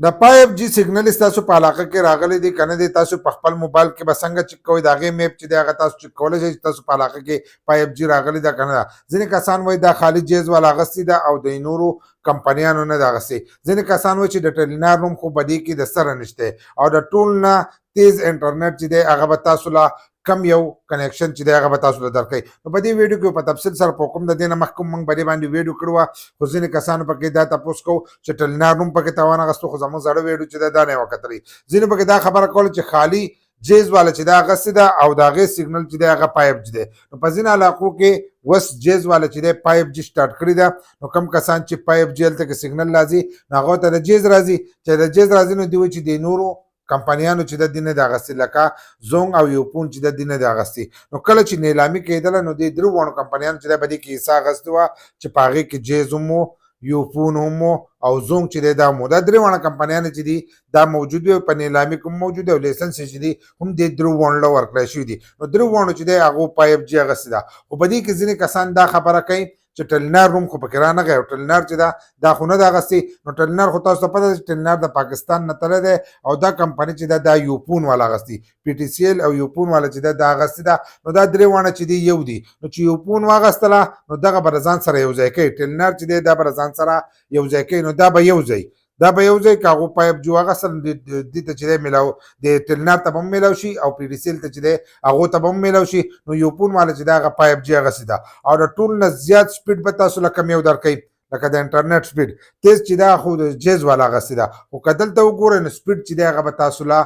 د 5G سیګنل تاسو په علاقه کې راغلي دي کنه دي تاسو په خپل موبایل کې بسنګ چک کوئ دا غي میپ چې دا غا تاسو چک کولای شئ تاسو په علاقه کې 5G راغلي دا کنه ځینې کسان وای دا خالی جیز والا غستی دا او د نورو کمپنیانو نه دا غسي ځینې کسان وای چې د ټلینار روم خو بدی کې د سره نشته او د ټول نه تیز انټرنیټ چې دی هغه به تاسو لا کم یو کنیکشن چې دی هغه به تاسو له درکړي نو په دې ویډیو کې په تفصیل سره په کوم د دې نه مخکې موږ باندې ویډیو کړو خو ځینې کسانو پکې دا تاسو کو چې ټلینار روم پکې تاوان غستو خو زموږ زړه ویډیو چې دا نه وکړي ځینې پکې دا خبره کول چې خالی جیز والا چې دا غسه دا او دا غي سیګنل چې دا هغه 5G دی نو په ځینې علاقو کې وس جیز والا چې دی 5G سٹارټ کړی دا نو کم کسان چې 5G الته کې سیګنل لازم هغه ته د جیز راځي چې د جیز راځي نو دی چې د نورو کمپنیانو چې د دینه د غستی لکه زونګ او یوپون چې د دینه د غستی نو کله چې نیلامي کېدل نو د درو وانو کمپنیانو چې د بدی کې حصہ غستوا چې پاغي کې جیزومو یوپون هم او زونګ چې دا مو د درو وانو کمپنیانو چې دي دا موجود وي په نیلامي کوم موجود او لیسنس چې دي هم د درو وانو ورکړی شوی دي نو درو وانو چې د هغه 5G غستی دا او بدی کې ځینې کسان دا خبره کوي چې ټلینار روم خو پکې رانه غي ټلینار چې دا خو نه دا غسي نو ټلینار خو تاسو پته چې ټلینار د پاکستان نه تله ده او دا کمپنی چې دا یوپون والا غسي PTCL او یوپون والا چې دا غسي دا نو دا درې وانه چې دی یو دي نو چې یوپون واغستله نو دغه برزان سره یو ځای کوي ټلینار چې دا برزان سره یو ځای کوي نو دا به یو ځای دا به یو ځای کاغو 5G واغسل د ته چې ملاو د ټلینار ته هم ملاو شي او PTCL ته چې هغه ته هم ملاو شي نو یوپون والا چې دا 5G غسي دا او د ټول نه زیات سپیډ به تاسو لکه یو درکې لکه د انټرنیټ سپیډ تیز چې دا خو د جیز والا غسي دا او کدل ته وګورئ نو سپیډ چې دا هغه به تاسو لا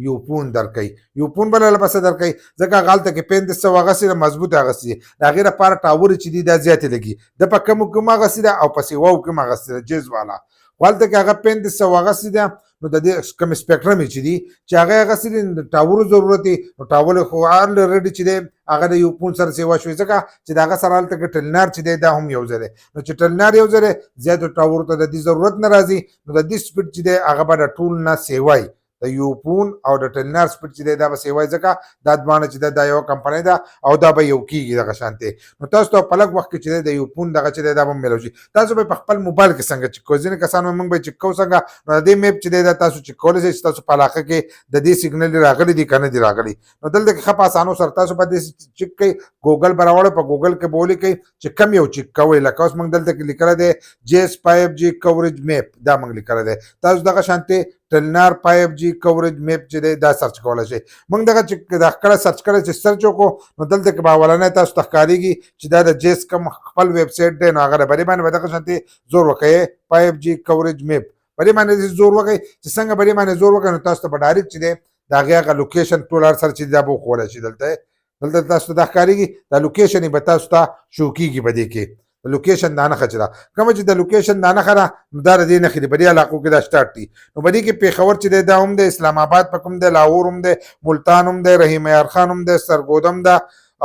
یوپون درکې یوپون بل له پس درکې ځکه غلطه کې 500 غسي مضبوطه غسي دا غیره پر ټاور چې دی دا زیات لګي د پکم کومه غسي دا او پسې وو کومه غسي جیز والا والته کې هغه 500 غسي دا نو د دې کم سپیکټرم چې دی چې هغه غسي د ټاور ضرورت نو ټاور خو الریډي چې دی هغه د یوپون سره سیوا شوی ځکه چې دا هغه سره الته کې ټلینار چې دی دا هم یو ځای نو چې ټلینار یو ځای زیات ټاور ته د دې ضرورت نه راځي نو د دې سپیډ چې دی هغه به ټول نه سیوای د یوپون او د ټلینار سپیډ چې دا به سیوای ځکه دا دمانه چې دا یو کمپنی ده او دا به یو کیږي دغه شانته نو تاسو ته په لږ وخت کې چې د یوپون دغه چې دا به ملو شي تاسو به خپل موبایل کې څنګه چې کوزینه کسانو موږ به چې کو څنګه نو د میپ چې دا تاسو چې کولای شئ تاسو په علاقه کې د دې سیګنل راغلي دي کنه دي راغلي نو دلته کې خپ اسانو سره تاسو په دې چک کوي ګوګل براوړ په ګوګل کې بولی کوي چې کم یو چک کوي لکه اوس موږ دلته کې لیکل دي جیس 5G کوریج میپ دا موږ لیکل دي تاسو دغه شانته ټلینار 5G کوریج میپ چې دا سرچ کولای شي موږ دغه چې د خپل سرچ کړی چې سرچ وکړو نو دلته کې باولنه تاسو تخکاریږي چې دا د جیس کم خپل ویب سټ دی نو هغه بری باندې دغه شانتي زور وکړي 5G کوریج میپ بری باندې زور وکړي چې څنګه بری باندې زور وکړي نو تاسو ته ډایرکټ چې دی دا هغه لوکیشن ټولر سره چې دا بو کولای شي دلته تاسو د ښکاریږي د لوکیشن به تاسو ته شو کیږي بده کې لوکیشن دانه خچرا کوم چې د لوکیشن دانه خره نو دا د نه خري بری علاقو کې دا سٹارټ دي نو بری کې پیښور چې دا هم د اسلام آباد په کوم د لاهور هم د ملتان هم د رحیم یار خان هم د سرګودم دا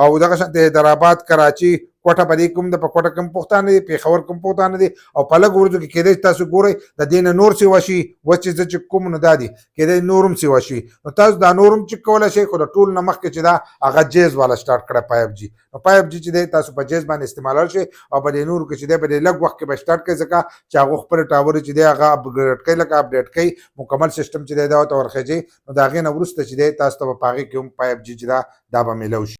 او دغه شته حیدرآباد کراچي کوټه پدې کوم د پکوټه کوم پښتانه دي پیښور کوم پښتانه دي او په لګ ورځو کې کېدای تاسو ګورئ د دین نور سی وشي و چې کوم نه دادي کېدای نورم سی وشي نو تاسو دا نورم چې کولای شئ خو د ټول نمخ کې چې دا هغه جیز والا سٹارټ کړه 5G نو 5G چې دی تاسو په جیز باندې استعمال شي او په نور کې چې دی په لګ وخت کې به سٹارټ کوي ځکه چې هغه خپل ټاور چې دی هغه اپګریډ کوي لکه اپډیټ کوي مکمل سیستم چې دی دا ورخېږي نو دا غي نه ورسته چې دی تاسو ته په پاغي کې 5G چې دا به ملو شي